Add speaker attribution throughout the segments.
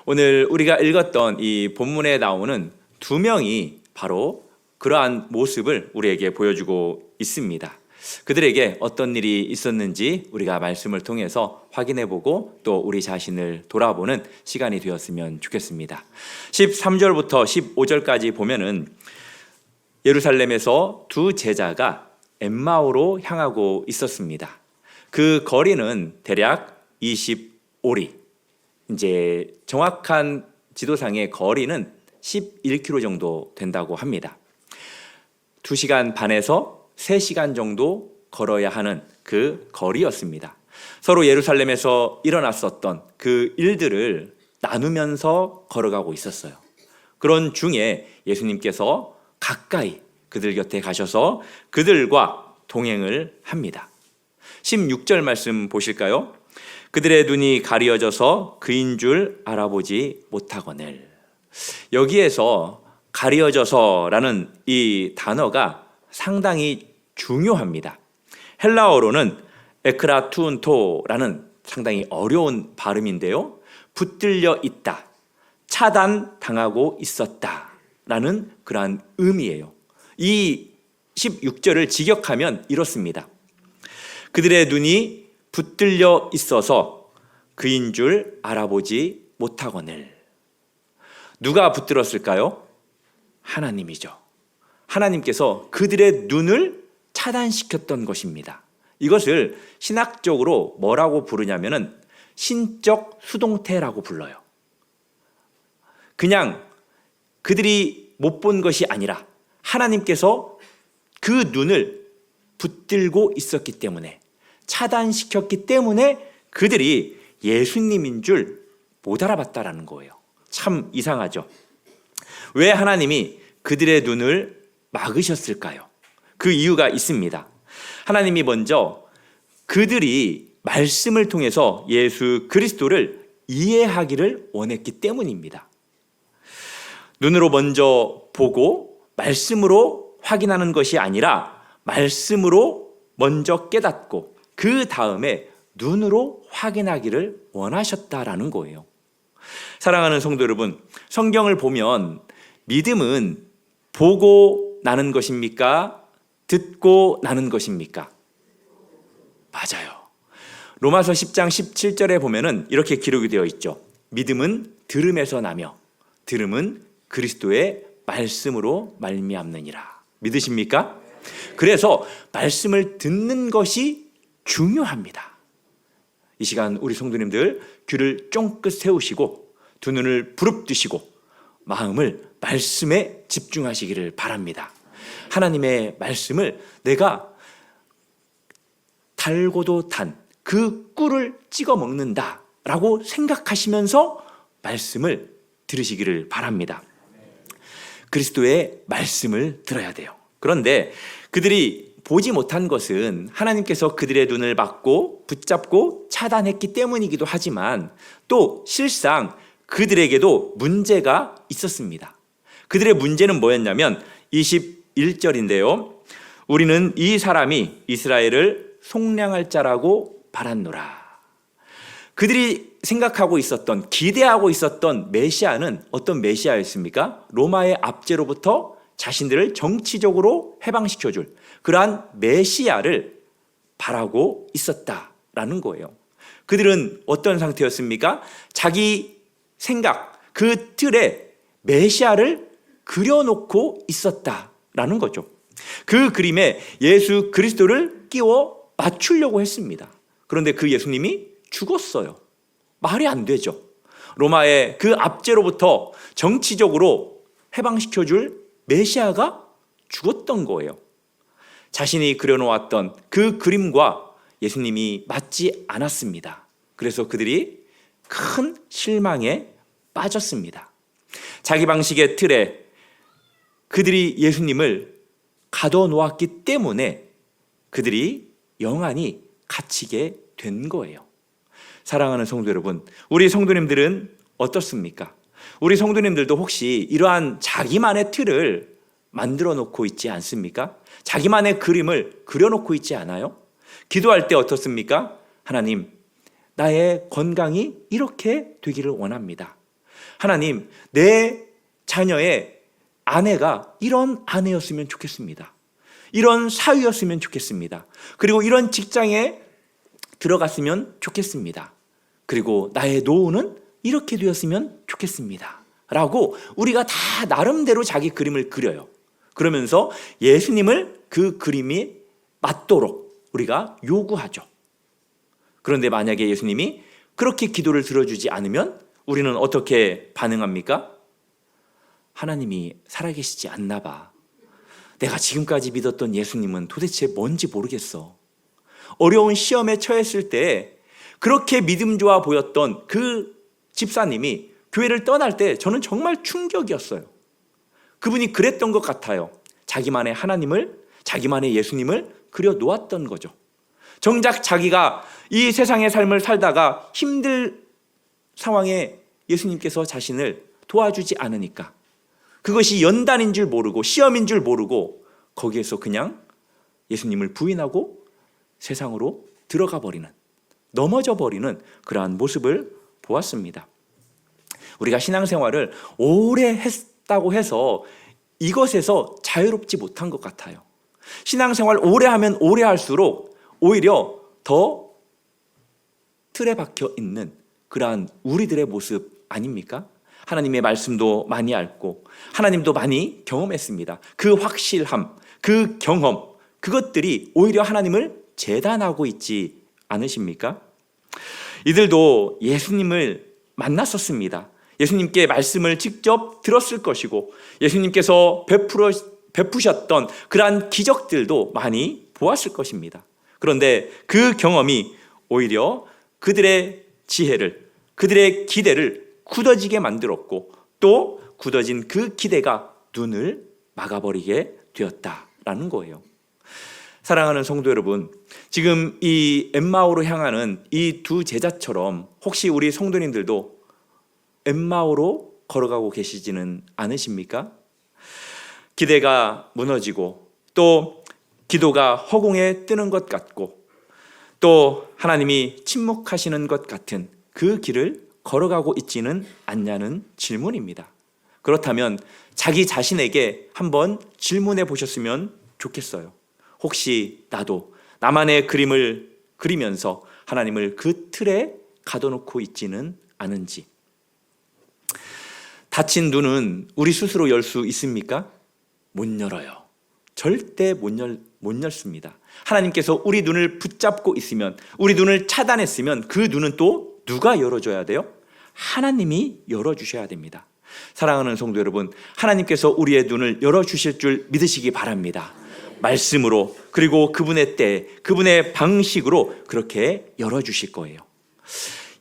Speaker 1: 오늘 우리가 읽었던 이 본문에 나오는 두 명이 바로 그러한 모습을 우리에게 보여주고 있습니다. 그들에게 어떤 일이 있었는지 우리가 말씀을 통해서 확인해보고 또 우리 자신을 돌아보는 시간이 되었으면 좋겠습니다. 13절부터 15절까지 보면은 예루살렘에서 두 제자가 엠마오로 향하고 있었습니다. 그 거리는 대략 25리, 이제 정확한 지도상의 거리는 11km 정도 된다고 합니다. 2시간 반에서 3시간 정도 걸어야 하는 그 거리였습니다. 서로 예루살렘에서 일어났었던 그 일들을 나누면서 걸어가고 있었어요. 그런 중에 예수님께서 가까이 그들 곁에 가셔서 그들과 동행을 합니다. 16절 말씀 보실까요? 그들의 눈이 가리어져서 그인 줄 알아보지 못하거늘. 여기에서 가리어져서라는 이 단어가 상당히 중요합니다. 헬라어로는 에크라투운토라는 상당히 어려운 발음인데요, 붙들려 있다, 차단당하고 있었다라는 그러한 의미예요. 이 16절을 직역하면 이렇습니다. 그들의 눈이 붙들려 있어서 그인 줄 알아보지 못하거늘. 누가 붙들었을까요? 하나님이죠. 하나님께서 그들의 눈을 차단시켰던 것입니다. 이것을 신학적으로 뭐라고 부르냐면은 신적 수동태라고 불러요. 그냥 그들이 못 본 것이 아니라 하나님께서 그 눈을 붙들고 있었기 때문에, 차단시켰기 때문에 그들이 예수님인 줄 못 알아봤다라는 거예요. 참 이상하죠. 왜 하나님이 그들의 눈을 막으셨을까요? 그 이유가 있습니다. 하나님이 먼저 그들이 말씀을 통해서 예수 그리스도를 이해하기를 원했기 때문입니다. 눈으로 먼저 보고 말씀으로 확인하는 것이 아니라 말씀으로 먼저 깨닫고 그 다음에 눈으로 확인하기를 원하셨다라는 거예요. 사랑하는 성도 여러분, 성경을 보면 믿음은 보고 나는 것입니까? 듣고 나는 것입니까? 맞아요. 로마서 10장 17절에 보면은 이렇게 기록이 되어 있죠. 믿음은 들음에서 나며 들음은 그리스도의 말씀으로 말미암느니라. 믿으십니까? 그래서 말씀을 듣는 것이 중요합니다. 이 시간 우리 성도님들 귀를 쫑긋 세우시고 두 눈을 부릅뜨시고 마음을 말씀에 집중하시기를 바랍니다. 하나님의 말씀을 내가 달고도 단 그 꿀을 찍어 먹는다라고 생각하시면서 말씀을 들으시기를 바랍니다. 그리스도의 말씀을 들어야 돼요. 그런데 그들이 보지 못한 것은 하나님께서 그들의 눈을 막고 붙잡고 차단했기 때문이기도 하지만 또 실상 그들에게도 문제가 있었습니다. 그들의 문제는 뭐였냐면 21절인데요. 우리는 이 사람이 이스라엘을 속량할 자라고 바랐노라. 그들이 생각하고 있었던, 기대하고 있었던 메시아는 어떤 메시아였습니까? 로마의 압제로부터 자신들을 정치적으로 해방시켜줄 그러한 메시아를 바라고 있었다라는 거예요. 그들은 어떤 상태였습니까? 자기 생각, 그 틀에 메시아를 그려놓고 있었다라는 거죠. 그 그림에 예수 그리스도를 끼워 맞추려고 했습니다. 그런데 그 예수님이 죽었어요. 말이 안 되죠. 로마의 그 압제로부터 정치적으로 해방시켜줄 메시아가 죽었던 거예요. 자신이 그려놓았던 그 그림과 예수님이 맞지 않았습니다. 그래서 그들이 큰 실망에 빠졌습니다. 자기 방식의 틀에 그들이 예수님을 가둬놓았기 때문에 그들이 영안이 갇히게 된 거예요. 사랑하는 성도 여러분, 우리 성도님들은 어떻습니까? 우리 성도님들도 혹시 이러한 자기만의 틀을 만들어 놓고 있지 않습니까? 자기만의 그림을 그려놓고 있지 않아요? 기도할 때 어떻습니까? 하나님, 나의 건강이 이렇게 되기를 원합니다. 하나님, 내 자녀의 아내가 이런 아내였으면 좋겠습니다. 이런 사위였으면 좋겠습니다. 그리고 이런 직장에 들어갔으면 좋겠습니다. 그리고 나의 노후는 이렇게 되었으면 좋겠습니다. 라고 우리가 다 나름대로 자기 그림을 그려요. 그러면서 예수님을 그 그림이 맞도록 우리가 요구하죠. 그런데 만약에 예수님이 그렇게 기도를 들어주지 않으면 우리는 어떻게 반응합니까? 하나님이 살아계시지 않나 봐. 내가 지금까지 믿었던 예수님은 도대체 뭔지 모르겠어. 어려운 시험에 처했을 때 그렇게 믿음 좋아 보였던 그 집사님이 교회를 떠날 때 저는 정말 충격이었어요. 그분이 그랬던 것 같아요. 자기만의 하나님을, 자기만의 예수님을 그려놓았던 거죠. 정작 자기가 이 세상의 삶을 살다가 힘들 상황에 예수님께서 자신을 도와주지 않으니까 그것이 연단인 줄 모르고 시험인 줄 모르고 거기에서 그냥 예수님을 부인하고 세상으로 들어가 버리는, 넘어져 버리는 그러한 모습을 보았습니다. 우리가 신앙생활을 오래 했다고 해서 이것에서 자유롭지 못한 것 같아요. 신앙생활 오래 하면 오래 할수록 오히려 더 틀에 박혀 있는 그러한 우리들의 모습 아닙니까? 하나님의 말씀도 많이 알고 하나님도 많이 경험했습니다. 그 확실함, 그 경험, 그것들이 오히려 하나님을 재단하고 있지 않으십니까? 이들도 예수님을 만났었습니다. 예수님께 말씀을 직접 들었을 것이고 예수님께서 베푸셨던 그러한 기적들도 많이 보았을 것입니다. 그런데 그 경험이 오히려 그들의 지혜를, 그들의 기대를 굳어지게 만들었고 또 굳어진 그 기대가 눈을 막아버리게 되었다라는 거예요. 사랑하는 성도 여러분, 지금 이 엠마오로 향하는 이 두 제자처럼 혹시 우리 성도님들도 엠마오로 걸어가고 계시지는 않으십니까? 기대가 무너지고 또 기도가 허공에 뜨는 것 같고 또 하나님이 침묵하시는 것 같은 그 길을 걸어가고 있지는 않냐는 질문입니다. 그렇다면 자기 자신에게 한번 질문해 보셨으면 좋겠어요. 혹시 나도 나만의 그림을 그리면서 하나님을 그 틀에 가둬놓고 있지는 않은지. 닫힌 눈은 우리 스스로 열 수 있습니까? 못 열어요. 절대 못 열습니다. 하나님께서 우리 눈을 붙잡고 있으면, 우리 눈을 차단했으면 그 눈은 또 누가 열어줘야 돼요? 하나님이 열어주셔야 됩니다. 사랑하는 성도 여러분, 하나님께서 우리의 눈을 열어주실 줄 믿으시기 바랍니다. 말씀으로, 그리고 그분의 때, 그분의 방식으로 그렇게 열어주실 거예요.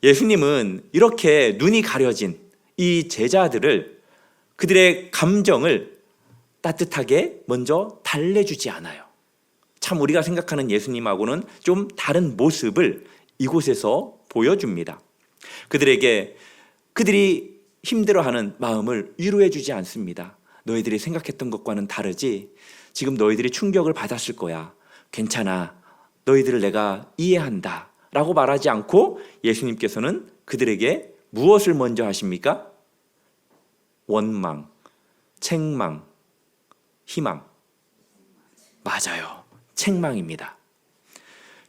Speaker 1: 예수님은 이렇게 눈이 가려진 이 제자들을, 그들의 감정을 따뜻하게 먼저 달래주지 않아요. 참 우리가 생각하는 예수님하고는 좀 다른 모습을 이곳에서 보여줍니다. 그들에게 그들이 힘들어하는 마음을 위로해주지 않습니다. 너희들이 생각했던 것과는 다르지? 지금 너희들이 충격을 받았을 거야. 괜찮아. 너희들을 내가 이해한다. 라고 말하지 않고 예수님께서는 그들에게 무엇을 먼저 하십니까? 원망, 책망, 희망. 맞아요. 책망입니다.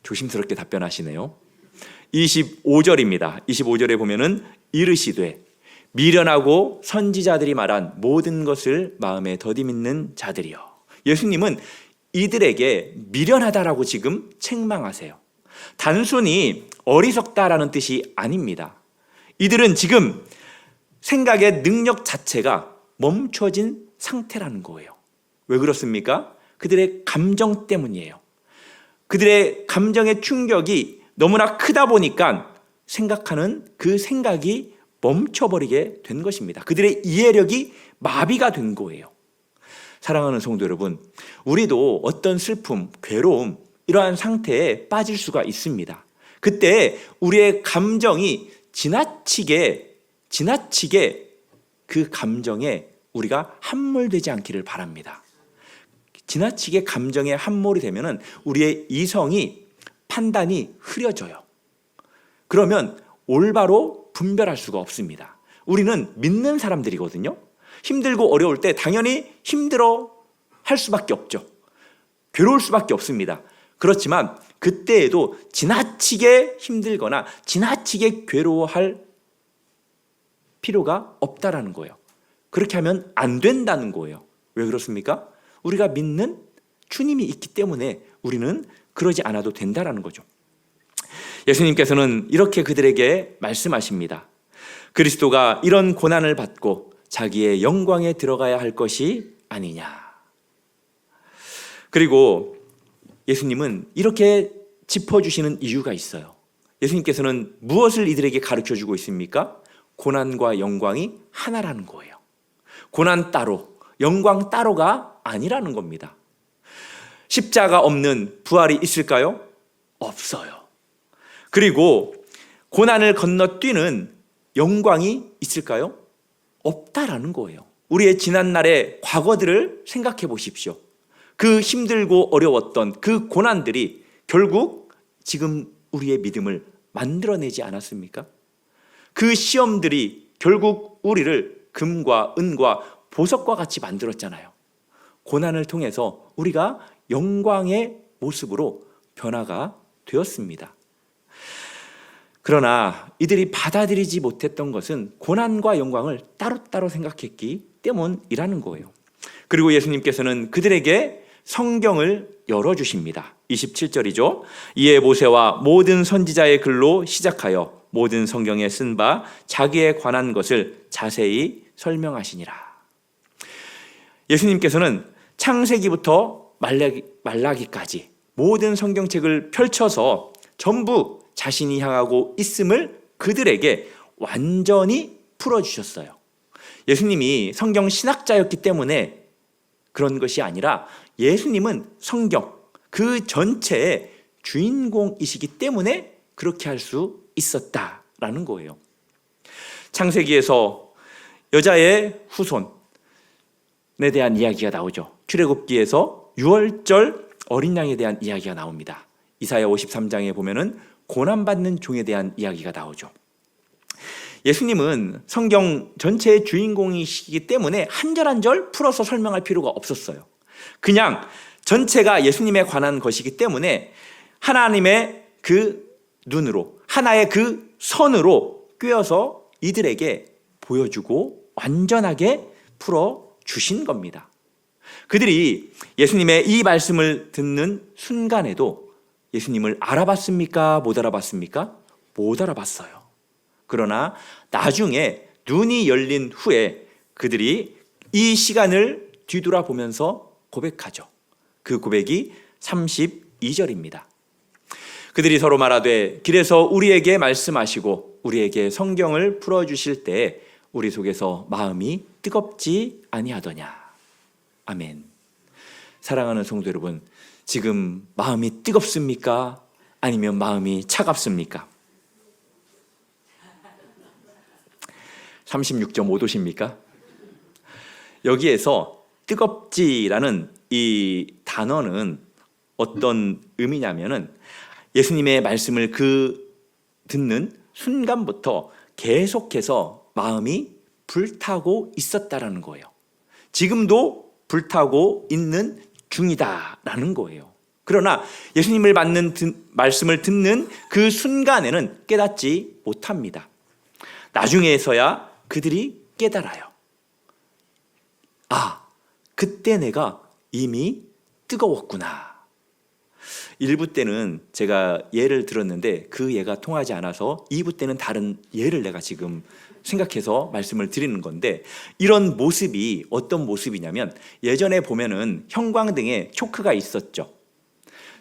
Speaker 1: 조심스럽게 답변하시네요. 25절입니다. 25절에 보면은 이르시되 미련하고 선지자들이 말한 모든 것을 마음에 더디밌는 자들이여. 예수님은 이들에게 미련하다라고 지금 책망하세요. 단순히 어리석다라는 뜻이 아닙니다. 이들은 지금 생각의 능력 자체가 멈춰진 상태라는 거예요. 왜 그렇습니까? 그들의 감정 때문이에요. 그들의 감정의 충격이 너무나 크다 보니까 생각하는 그 생각이 멈춰버리게 된 것입니다. 그들의 이해력이 마비가 된 거예요. 사랑하는 성도 여러분, 우리도 어떤 슬픔, 괴로움, 이러한 상태에 빠질 수가 있습니다. 그때 우리의 감정이 지나치게 그 감정에 우리가 함몰되지 않기를 바랍니다. 지나치게 감정에 함몰이 되면 우리의 이성이, 판단이 흐려져요. 그러면 올바로 분별할 수가 없습니다. 우리는 믿는 사람들이거든요. 힘들고 어려울 때 당연히 힘들어 할 수밖에 없죠. 괴로울 수밖에 없습니다. 그렇지만 그때에도 지나치게 힘들거나 지나치게 괴로워할 필요가 없다라는 거예요. 그렇게 하면 안 된다는 거예요. 왜 그렇습니까? 우리가 믿는 주님이 있기 때문에 우리는 그러지 않아도 된다라는 거죠. 예수님께서는 이렇게 그들에게 말씀하십니다. 그리스도가 이런 고난을 받고 자기의 영광에 들어가야 할 것이 아니냐. 그리고 예수님은 이렇게 짚어주시는 이유가 있어요. 예수님께서는 무엇을 이들에게 가르쳐주고 있습니까? 고난과 영광이 하나라는 거예요. 고난 따로, 영광 따로가 아니라는 겁니다. 십자가 없는 부활이 있을까요? 없어요. 그리고 고난을 건너뛰는 영광이 있을까요? 없다라는 거예요. 우리의 지난날의 과거들을 생각해 보십시오. 그 힘들고 어려웠던 그 고난들이 결국 지금 우리의 믿음을 만들어내지 않았습니까? 그 시험들이 결국 우리를 금과 은과 보석과 같이 만들었잖아요. 고난을 통해서 우리가 영광의 모습으로 변화가 되었습니다. 그러나 이들이 받아들이지 못했던 것은 고난과 영광을 따로따로 생각했기 때문이라는 거예요. 그리고 예수님께서는 그들에게 성경을 열어주십니다. 27절이죠. 이에 모세와 모든 선지자의 글로 시작하여 모든 성경에 쓴 바 자기에 관한 것을 자세히 설명하시니라. 예수님께서는 창세기부터 말라기까지 모든 성경책을 펼쳐서 전부 자신이 향하고 있음을 그들에게 완전히 풀어주셨어요. 예수님이 성경 신학자였기 때문에 그런 것이 아니라 예수님은 성경 그 전체의 주인공이시기 때문에 그렇게 할 수 있었다라는 거예요. 창세기에서 여자의 후손에 대한 이야기가 나오죠. 출애굽기에서 유월절 어린 양에 대한 이야기가 나옵니다. 이사야 53장에 보면은 고난받는 종에 대한 이야기가 나오죠. 예수님은 성경 전체의 주인공이시기 때문에 한 절 한 절 풀어서 설명할 필요가 없었어요. 그냥 전체가 예수님에 관한 것이기 때문에 하나님의 그 눈으로 하나의 그 선으로 꿰어서 이들에게 보여주고 완전하게 풀어주신 겁니다. 그들이 예수님의 이 말씀을 듣는 순간에도 예수님을 알아봤습니까? 못 알아봤습니까? 못 알아봤어요. 그러나 나중에 눈이 열린 후에 그들이 이 시간을 뒤돌아보면서 고백하죠. 그 고백이 32절입니다. 그들이 서로 말하되 길에서 우리에게 말씀하시고 우리에게 성경을 풀어주실 때 우리 속에서 마음이 뜨겁지 아니하더냐. 아멘. 사랑하는 성도 여러분, 지금 마음이 뜨겁습니까? 아니면 마음이 차갑습니까? 36.5도십니까? 여기에서 뜨겁지라는 이 단어는 어떤 의미냐면은 예수님의 말씀을 듣는 순간부터 계속해서 마음이 불타고 있었다라는 거예요. 지금도 불타고 있는 중이다라는 거예요. 그러나 예수님을 말씀을 듣는 그 순간에는 깨닫지 못합니다. 나중에서야 그들이 깨달아요. 아, 그때 내가 이미 뜨거웠구나. 1부 때는 제가 예를 들었는데 그 예가 통하지 않아서 2부 때는 다른 예를 내가 지금 생각해서 말씀을 드리는 건데, 이런 모습이 어떤 모습이냐면 예전에 보면은 형광등에 초크가 있었죠.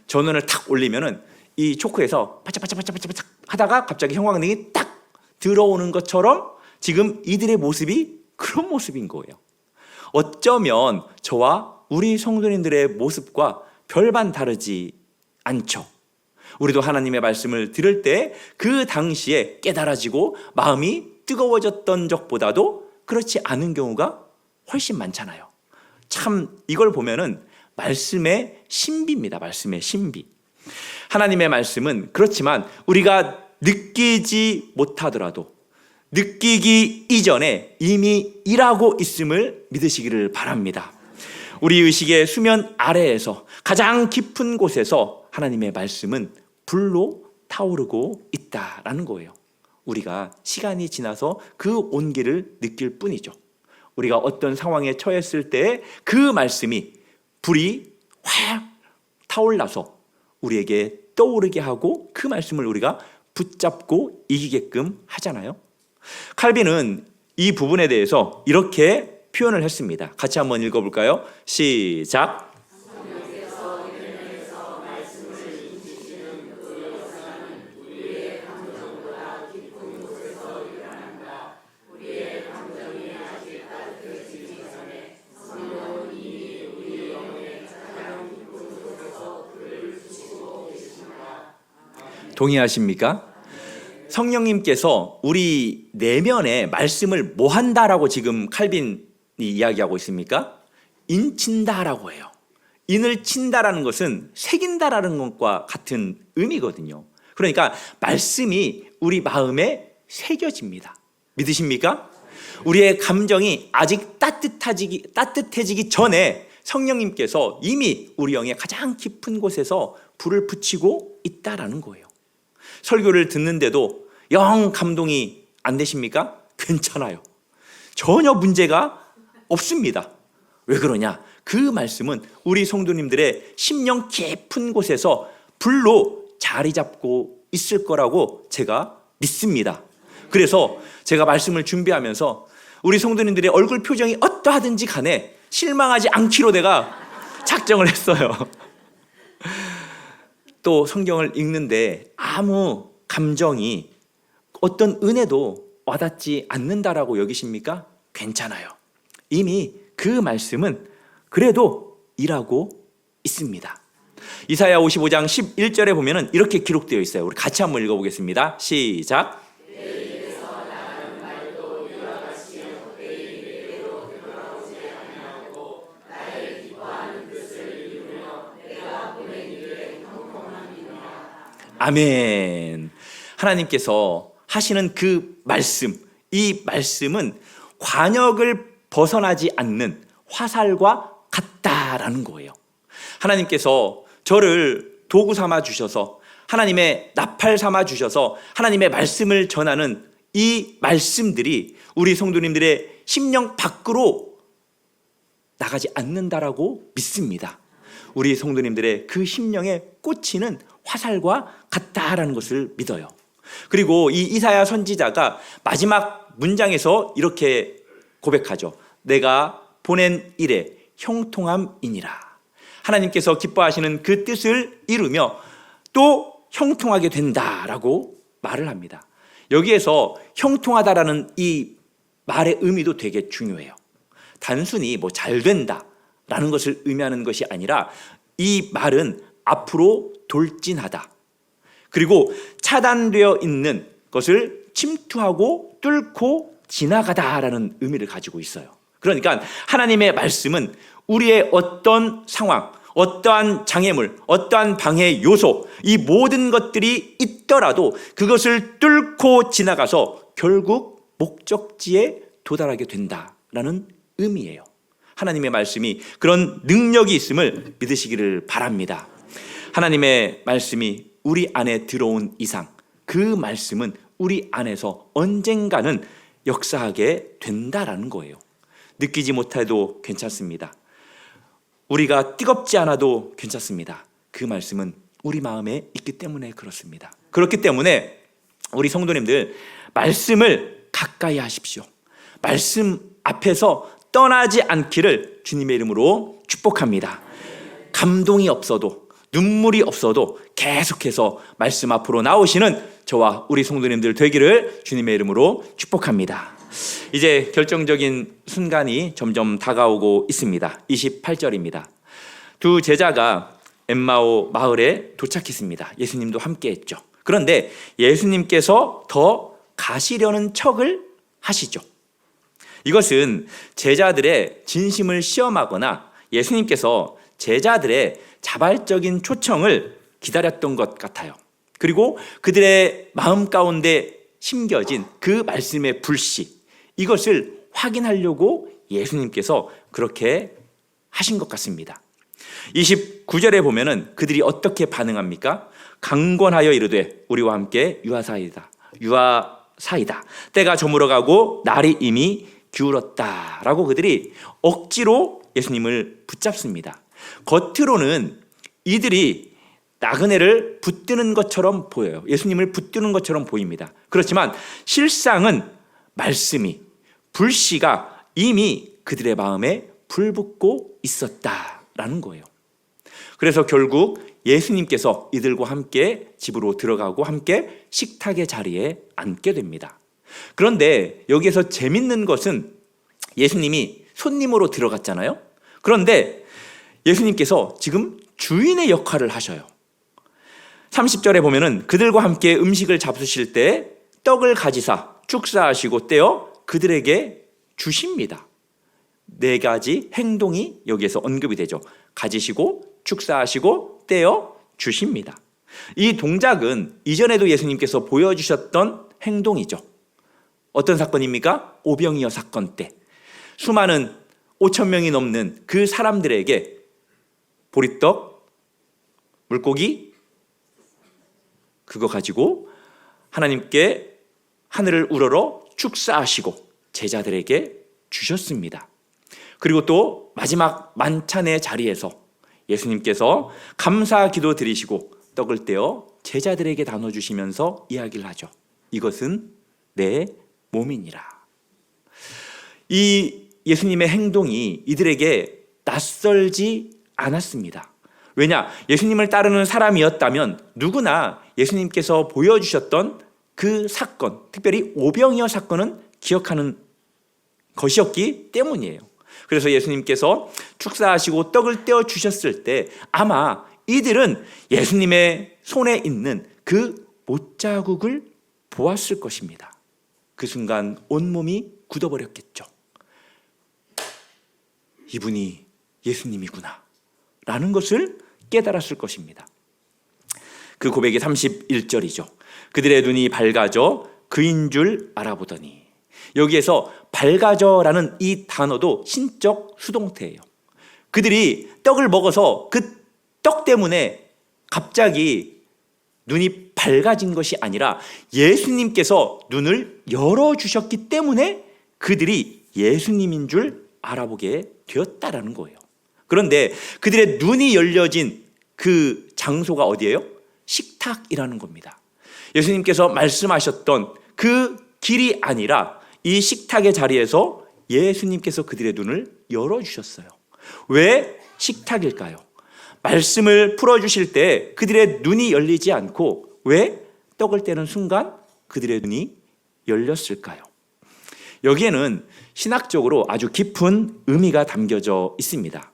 Speaker 1: 전원을 탁 올리면은 이 초크에서 바짝바짝바짝바짝 하다가 갑자기 형광등이 딱 들어오는 것처럼 지금 이들의 모습이 그런 모습인 거예요. 어쩌면 저와 우리 성도님들의 모습과 별반 다르지 않죠. 우리도 하나님의 말씀을 들을 때 그 당시에 깨달아지고 마음이 뜨거워졌던 적보다도 그렇지 않은 경우가 훨씬 많잖아요. 참 이걸 보면은 말씀의 신비입니다. 말씀의 신비. 하나님의 말씀은 그렇지만 우리가 느끼지 못하더라도 느끼기 이전에 이미 일하고 있음을 믿으시기를 바랍니다. 우리 의식의 수면 아래에서 가장 깊은 곳에서 하나님의 말씀은 불로 타오르고 있다라는 거예요. 우리가 시간이 지나서 그 온기를 느낄 뿐이죠. 우리가 어떤 상황에 처했을 때 그 말씀이 불이 확 타올라서 우리에게 떠오르게 하고 그 말씀을 우리가 붙잡고 이기게끔 하잖아요. 칼빈은 이 부분에 대해서 이렇게 표현을 했습니다. 같이 한번 읽어볼까요? 시작. 동의하십니까? 성령님께서 우리 내면의 말씀을 뭐 한다라고 지금 칼빈이 이야기하고 있습니까? 인친다라고 해요. 인을 친다라는 것은 새긴다라는 것과 같은 의미거든요. 그러니까 말씀이 우리 마음에 새겨집니다. 믿으십니까? 우리의 감정이 아직 따뜻해지기 전에 성령님께서 이미 우리 영의 가장 깊은 곳에서 불을 붙이고 있다라는 거예요. 설교를 듣는데도 영 감동이 안 되십니까? 괜찮아요. 전혀 문제가 없습니다. 왜 그러냐? 그 말씀은 우리 성도님들의 심령 깊은 곳에서 불로 자리 잡고 있을 거라고 제가 믿습니다. 그래서 제가 말씀을 준비하면서 우리 성도님들의 얼굴 표정이 어떠하든지 간에 실망하지 않기로 내가 작정을 했어요. 또 성경을 읽는데 아무 감정이 어떤 은혜도 와닿지 않는다라고 여기십니까? 괜찮아요. 이미 그 말씀은 그래도 일하고 있습니다. 이사야 55장 11절에 보면은 이렇게 기록되어 있어요. 우리 같이 한번 읽어보겠습니다. 시작. 아멘. 하나님께서 하시는 그 말씀, 이 말씀은 관역을 벗어나지 않는 화살과 같다라는 거예요. 하나님께서 저를 도구 삼아 주셔서 하나님의 나팔 삼아 주셔서 하나님의 말씀을 전하는 이 말씀들이 우리 성도님들의 심령 밖으로 나가지 않는다라고 믿습니다. 우리 성도님들의 그 심령에 꽂히는 화살과 같다라는 것을 믿어요. 그리고 이 이사야 선지자가 마지막 문장에서 이렇게 고백하죠. 내가 보낸 일에 형통함이니라. 하나님께서 기뻐하시는 그 뜻을 이루며 또 형통하게 된다라고 말을 합니다. 여기에서 형통하다라는 이 말의 의미도 되게 중요해요. 단순히 뭐 잘 된다라는 것을 의미하는 것이 아니라 이 말은 앞으로 돌진하다. 그리고 차단되어 있는 것을 침투하고 뚫고 지나가다라는 의미를 가지고 있어요. 그러니까 하나님의 말씀은 우리의 어떤 상황, 어떠한 장애물, 어떠한 방해 요소, 이 모든 것들이 있더라도 그것을 뚫고 지나가서 결국 목적지에 도달하게 된다라는 의미예요. 하나님의 말씀이 그런 능력이 있음을 믿으시기를 바랍니다. 하나님의 말씀이 우리 안에 들어온 이상 그 말씀은 우리 안에서 언젠가는 역사하게 된다라는 거예요. 느끼지 못해도 괜찮습니다. 우리가 뜨겁지 않아도 괜찮습니다. 그 말씀은 우리 마음에 있기 때문에 그렇습니다. 그렇기 때문에 우리 성도님들 말씀을 가까이 하십시오. 말씀 앞에서 떠나지 않기를 주님의 이름으로 축복합니다. 감동이 없어도 눈물이 없어도 계속해서 말씀 앞으로 나오시는 저와 우리 성도님들 되기를 주님의 이름으로 축복합니다. 이제 결정적인 순간이 점점 다가오고 있습니다. 28절입니다. 두 제자가 엠마오 마을에 도착했습니다. 예수님도 함께 했죠. 그런데 예수님께서 더 가시려는 척을 하시죠. 이것은 제자들의 진심을 시험하거나 예수님께서 제자들의 자발적인 초청을 기다렸던 것 같아요. 그리고 그들의 마음 가운데 심겨진 그 말씀의 불씨, 이것을 확인하려고 예수님께서 그렇게 하신 것 같습니다. 29절에 보면은 그들이 어떻게 반응합니까? 강권하여 이르되 우리와 함께 유하사이다. 때가 저물어가고 날이 이미 기울었다 라고 그들이 억지로 예수님을 붙잡습니다. 겉으로는 이들이 나그네를 붙드는 것처럼 보여요. 예수님을 붙드는 것처럼 보입니다. 그렇지만 실상은 말씀이, 불씨가 이미 그들의 마음에 불붙고 있었다라는 거예요. 그래서 결국 예수님께서 이들과 함께 집으로 들어가고 함께 식탁의 자리에 앉게 됩니다. 그런데 여기에서 재밌는 것은 예수님이 손님으로 들어갔잖아요. 그런데 예수님께서 지금 주인의 역할을 하셔요. 30절에 보면은 그들과 함께 음식을 잡수실 때 떡을 가지사 축사하시고 떼어 그들에게 주십니다. 4가지 행동이 여기에서 언급이 되죠. 가지시고 축사하시고 떼어 주십니다. 이 동작은 이전에도 예수님께서 보여주셨던 행동이죠. 어떤 사건입니까? 오병이어 사건 때 수많은 5,000명이 넘는 그 사람들에게 보리떡, 물고기 그거 가지고 하나님께 하늘을 우러러 축사하시고 제자들에게 주셨습니다. 그리고 또 마지막 만찬의 자리에서 예수님께서 감사 기도 드리시고 떡을 떼어 제자들에게 나눠주시면서 이야기를 하죠. 이것은 내 몸이니라. 이 예수님의 행동이 이들에게 낯설지 않았습니다. 왜냐? 예수님을 따르는 사람이었다면 누구나 예수님께서 보여주셨던 그 사건, 특별히 오병이어 사건은 기억하는 것이었기 때문이에요. 그래서 예수님께서 축사하시고 떡을 떼어 주셨을 때 아마 이들은 예수님의 손에 있는 그 못자국을 보았을 것입니다. 그 순간 온몸이 굳어버렸겠죠. 이분이 예수님이구나 라는 것을 깨달았을 것입니다. 그 고백이 31절이죠. 그들의 눈이 밝아져 그인 줄 알아보더니, 여기에서 밝아져라는 이 단어도 신적 수동태예요. 그들이 떡을 먹어서 그 떡 때문에 갑자기 눈이 밝아진 것이 아니라 예수님께서 눈을 열어주셨기 때문에 그들이 예수님인 줄 알아보게 되었다라는 거예요. 그런데 그들의 눈이 열려진 그 장소가 어디예요? 식탁이라는 겁니다. 예수님께서 말씀하셨던 그 길이 아니라 이 식탁의 자리에서 예수님께서 그들의 눈을 열어주셨어요. 왜 식탁일까요? 말씀을 풀어주실 때 그들의 눈이 열리지 않고 왜 떡을 떼는 순간 그들의 눈이 열렸을까요? 여기에는 신학적으로 아주 깊은 의미가 담겨져 있습니다.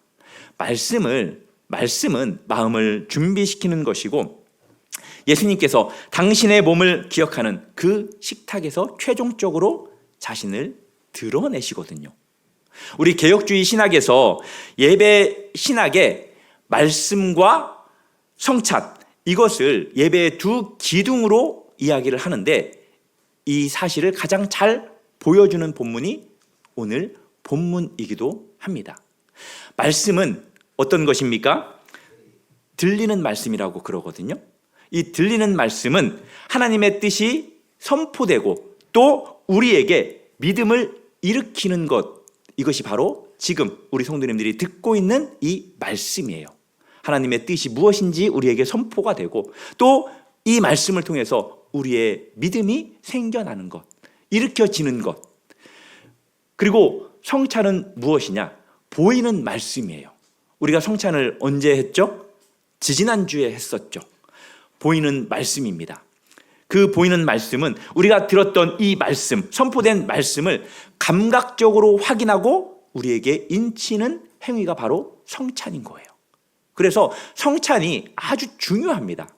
Speaker 1: 말씀은 마음을 준비시키는 것이고 예수님께서 당신의 몸을 기억하는 그 식탁에서 최종적으로 자신을 드러내시거든요. 우리 개혁주의 신학에서 예배 신학의 말씀과 성찬, 이것을 예배의 두 기둥으로 이야기를 하는데 이 사실을 가장 잘 보여주는 본문이 오늘 본문이기도 합니다. 말씀은 어떤 것입니까? 들리는 말씀이라고 그러거든요. 이 들리는 말씀은 하나님의 뜻이 선포되고 또 우리에게 믿음을 일으키는 것, 이것이 바로 지금 우리 성도님들이 듣고 있는 이 말씀이에요. 하나님의 뜻이 무엇인지 우리에게 선포가 되고 또 이 말씀을 통해서 우리의 믿음이 생겨나는 것, 일으켜지는 것. 그리고 성찬은 무엇이냐? 보이는 말씀이에요. 우리가 성찬을 언제 했죠? 지지난주에 했었죠. 보이는 말씀입니다. 그 보이는 말씀은 우리가 들었던 이 말씀, 선포된 말씀을 감각적으로 확인하고 우리에게 인치는 행위가 바로 성찬인 거예요. 그래서 성찬이 아주 중요합니다.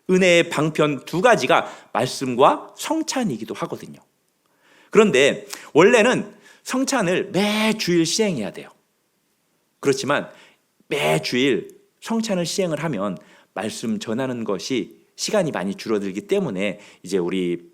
Speaker 1: 은혜의 방편 2가지가 말씀과 성찬이기도 하거든요. 그런데 원래는 성찬을 매 주일 시행해야 돼요. 그렇지만 매 주일 성찬을 시행을 하면 말씀 전하는 것이 시간이 많이 줄어들기 때문에 이제 우리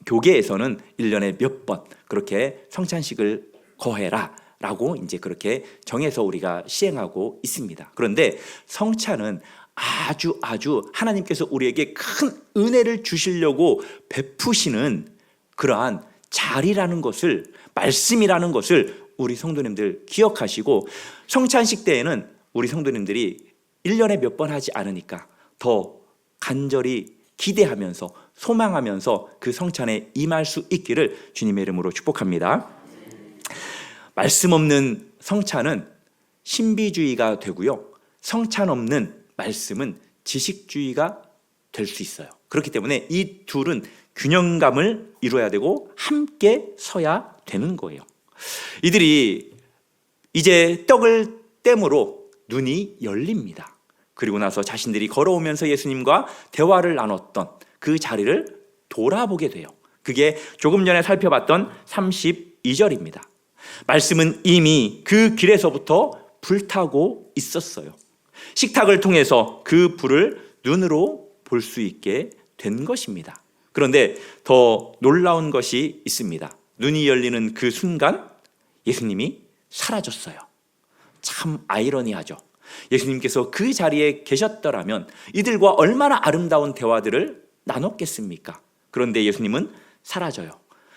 Speaker 1: 교계에서는 1년에 몇 번 그렇게 성찬식을 거해라 라고 이제 그렇게 정해서 우리가 시행하고 있습니다. 그런데 성찬은 아주 하나님께서 우리에게 큰 은혜를 주시려고 베푸시는 그러한 자리라는 것을, 말씀이라는 것을 우리 성도님들 기억하시고, 성찬식 때에는 우리 성도님들이 1년에 몇 번 하지 않으니까 더 간절히 기대하면서 소망하면서 그 성찬에 임할 수 있기를 주님의 이름으로 축복합니다. 말씀 없는 성찬은 신비주의가 되고요, 성찬 없는 말씀은 지식주의가 될 수 있어요. 그렇기 때문에 이 둘은 균형감을 이루어야 되고 함께 서야 되는 거예요. 이들이 이제 떡을 땜으로 눈이 열립니다. 그리고 나서 자신들이 걸어오면서 예수님과 대화를 나눴던 그 자리를 돌아보게 돼요. 그게 조금 전에 살펴봤던 32절입니다. 말씀은 이미 그 길에서부터 불타고 있었어요. 식탁을 통해서 그 불을 눈으로 볼 수 있게 된 것입니다. 그런데 더 놀라운 것이 있습니다. 눈이 열리는 그 순간 예수님이 사라졌어요. 참 아이러니하죠. 예수님께서 그 자리에 계셨더라면 이들과 얼마나 아름다운 대화들을 나눴겠습니까? 그런데 예수님은 사라져요.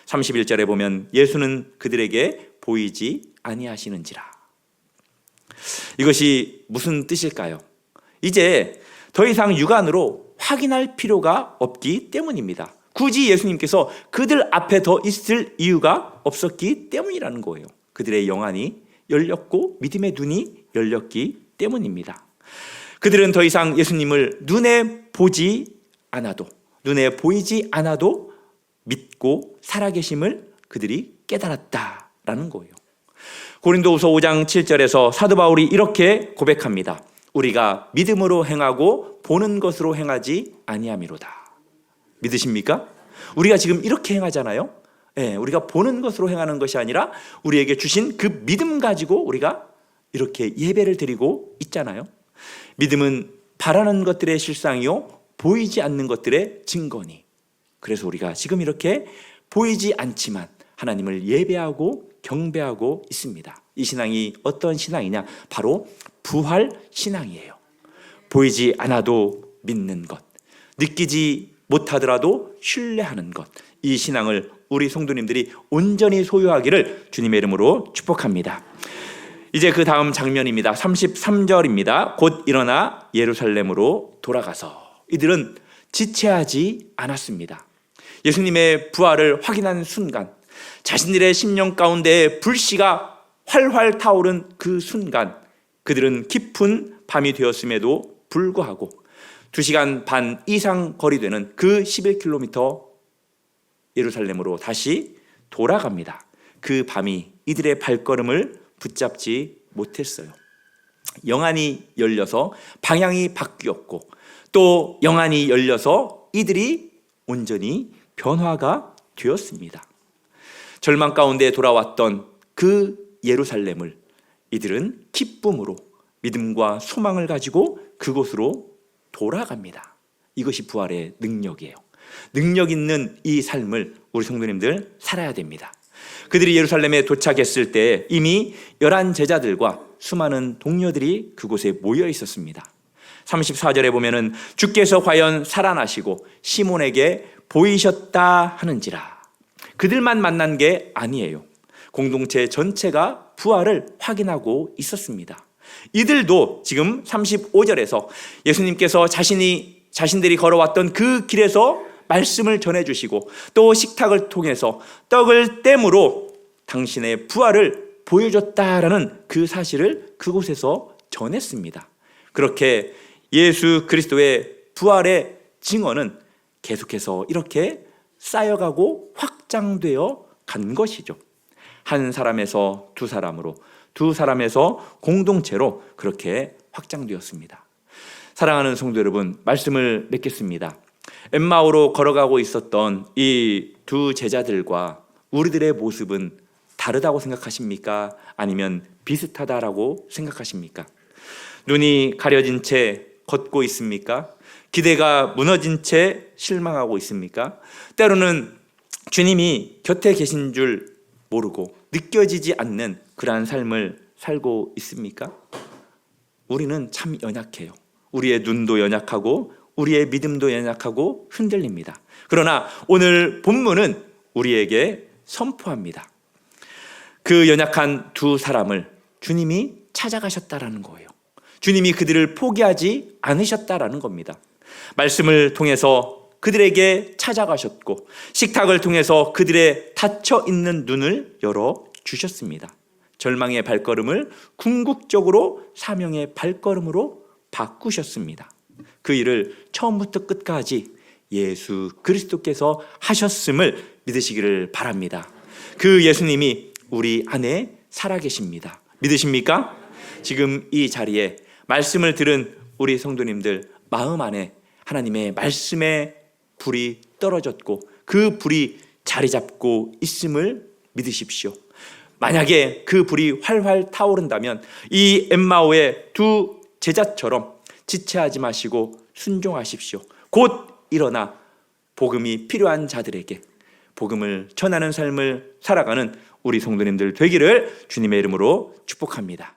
Speaker 1: 31절에 보면 예수는 그들에게 보이지 아니하시는지라. 이것이 무슨 뜻일까요? 이제 더 이상 육안으로 확인할 필요가 없기 때문입니다. 굳이 예수님께서 그들 앞에 더 있을 이유가 없었기 때문이라는 거예요. 그들의 영안이 열렸고 믿음의 눈이 열렸기 때문입니다. 그들은 더 이상 예수님을 눈에 보이지 않아도 믿고 살아계심을 그들이 깨달았다라는 거예요. 고린도후서 5장 7절에서 사도 바울이 이렇게 고백합니다. 우리가 믿음으로 행하고 보는 것으로 행하지 아니함이로다. 믿으십니까? 우리가 지금 이렇게 행하잖아요. 우리가 보는 것으로 행하는 것이 아니라 우리에게 주신 그 믿음 가지고 우리가 이렇게 예배를 드리고 있잖아요. 믿음은 바라는 것들의 실상이요 보이지 않는 것들의 증거니. 그래서 우리가 지금 이렇게 보이지 않지만 하나님을 예배하고 경배하고 있습니다. 이 신앙이 어떤 신앙이냐? 바로 부활 신앙이에요. 보이지 않아도 믿는 것, 느끼지 못하더라도 신뢰하는 것, 이 신앙을 우리 성도님들이 온전히 소유하기를 주님의 이름으로 축복합니다. 이제 그 다음 장면입니다. 33절입니다. 곧 일어나 예루살렘으로 돌아가서. 이들은 지체하지 않았습니다. 예수님의 부활을 확인한 순간, 자신들의 심령 가운데 불씨가 활활 타오른 그 순간, 그들은 깊은 밤이 되었음에도 불구하고 2시간 반 이상 거리되는 그 11km 예루살렘으로 다시 돌아갑니다. 그 밤이 이들의 발걸음을 붙잡지 못했어요. 영안이 열려서 방향이 바뀌었고, 또 영안이 열려서 이들이 온전히 변화가 되었습니다. 절망 가운데 돌아왔던 그 예루살렘을 이들은 기쁨으로 믿음과 소망을 가지고 그곳으로 돌아갑니다. 이것이 부활의 능력이에요. 능력 있는 이 삶을 우리 성도님들 살아야 됩니다. 그들이 예루살렘에 도착했을 때 이미 11 제자들과 수많은 동료들이 그곳에 모여 있었습니다. 34절에 보면은 주께서 과연 살아나시고 시몬에게 보이셨다 하는지라. 그들만 만난 게 아니에요. 공동체 전체가 부활을 확인하고 있었습니다. 이들도 지금 35절에서 예수님께서 자신들이 걸어왔던 그 길에서 말씀을 전해주시고 또 식탁을 통해서 떡을 땜으로 당신의 부활을 보여줬다라는 그 사실을 그곳에서 전했습니다. 그렇게 예수 그리스도의 부활의 증언은 계속해서 이렇게 쌓여가고 확장되어 간 것이죠. 한 사람에서 두 사람으로, 두 사람에서 공동체로 그렇게 확장되었습니다. 사랑하는 성도 여러분, 말씀을 맺겠습니다. 엠마오로 걸어가고 있었던 이 두 제자들과 우리들의 모습은 다르다고 생각하십니까? 아니면 비슷하다라고 생각하십니까? 눈이 가려진 채 걷고 있습니까? 기대가 무너진 채 실망하고 있습니까? 때로는 주님이 곁에 계신 줄 모르고 느껴지지 않는 그러한 삶을 살고 있습니까? 우리는 참 연약해요. 우리의 눈도 연약하고 우리의 믿음도 연약하고 흔들립니다. 그러나 오늘 본문은 우리에게 선포합니다. 그 연약한 두 사람을 주님이 찾아가셨다라는 거예요. 주님이 그들을 포기하지 않으셨다라는 겁니다. 말씀을 통해서 그들에게 찾아가셨고 식탁을 통해서 그들의 닫혀 있는 눈을 열어 주셨습니다. 절망의 발걸음을 궁극적으로 사명의 발걸음으로 바꾸셨습니다. 그 일을 처음부터 끝까지 예수 그리스도께서 하셨음을 믿으시기를 바랍니다. 그 예수님이 우리 안에 살아계십니다. 믿으십니까? 지금 이 자리에 말씀을 들은 우리 성도님들 마음 안에 하나님의 말씀의 불이 떨어졌고 그 불이 자리 잡고 있음을 믿으십시오. 만약에 그 불이 활활 타오른다면 이 엠마오의 두 제자처럼 지체하지 마시고 순종하십시오. 곧 일어나 복음이 필요한 자들에게 복음을 전하는 삶을 살아가는 우리 성도님들 되기를 주님의 이름으로 축복합니다.